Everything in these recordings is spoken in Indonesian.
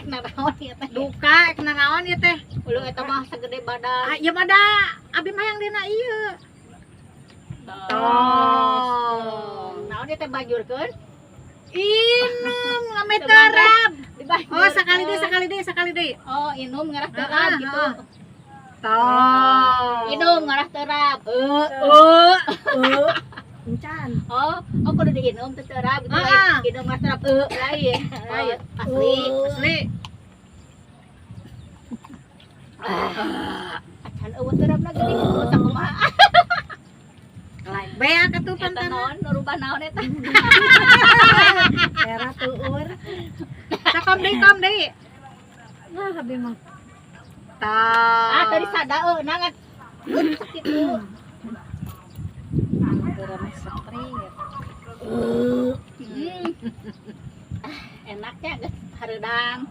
naraon ieu teh. Duka kena naon ieu teh? Ulu eta mah sagede badan. Ah, ieu mah da abi mah yang dina ieu. Naon ieu teh bajurkeun? Inum lame terap. Dibajurkeun. Oh, sakali deui. Oh, inum ngarah terap gitu. Inum ngarah terap. Encan. Oh, kudu diinum teh terap gitu. Inum ngarah terap lain. Lain. Asli. Acan eueuh terapna geuning usah kumaha. Lain beak atuh Eta pantana. naon nu rubah naon eta? Era tuur. Sakom deui. Nah, abi mah. Tadi sada nangat. Kitu. Geram strik. Enaknya geus hareudang.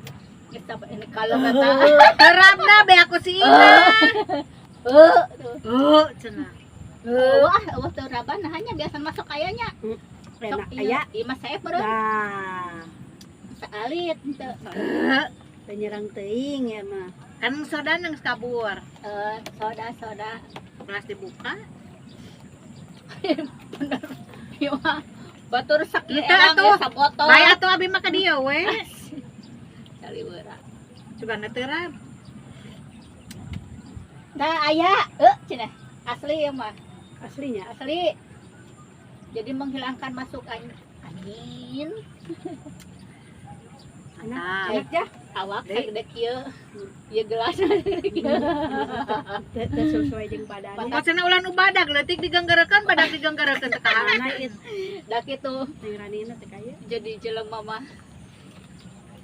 Geus dapat ini kalau kata. Terapna be aku si Ina. Cenah. Wah teraban nah hanya biasa masuk ayahnya. Enak aya. Ieu mah saya beureum. Nah, Saalit henteu. penyerang teuing ya mah. Kan soda nang kabur. Soda. Kelas dibuka. Bener. Ieu mah batur sakit Itu erang atuh. ya sabotol. Bae atuh abi mah ka dieu we. Kaliweuran. Coba na terap. Dah aya, cenah. Asli ya mah. Aslinya. Asli. Jadi menghilangkan masuk angin. Enak ya. Awak kayak dek kieu. Ieu gelas kieu. Teu sesuai jeung badan. Pokokna ulah nu badag leutik digenggeurekeun badag digenggeurekeun teh kahana ieu. Da kitu. Teh ranina teh kaya. Jadi jelema mah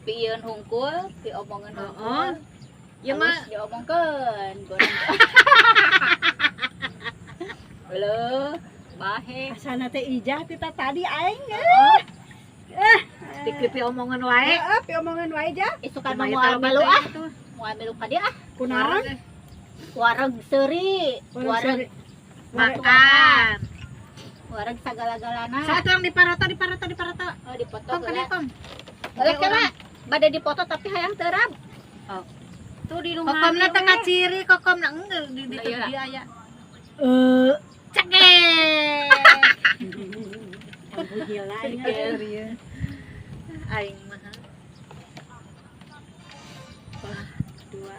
pieun hungkul, diomongan hungkul. Ieu mah diomongkeun goreng. Heuh, bahe. asana teh ijah tita tadi aing. Dikripi omongan wae. Pi omongan wae jah. Isukan mah moal milu moal milu ka dia Kunaon? Wareg seuri, wareg Makan. wareg sagala-galana. Saat orang diparoto. Oh, dipoto Kom kana kom. Heula kana bade dipoto tapi hayang terap. Tuh di rumah. Kokomna teh kaciri, kokomna enggak di dia aya. Cekek. Gila aing. Aing mah. Wah, dua.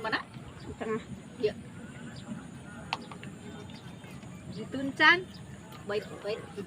Mana? Tengah. Iya. Dituncan. Wait.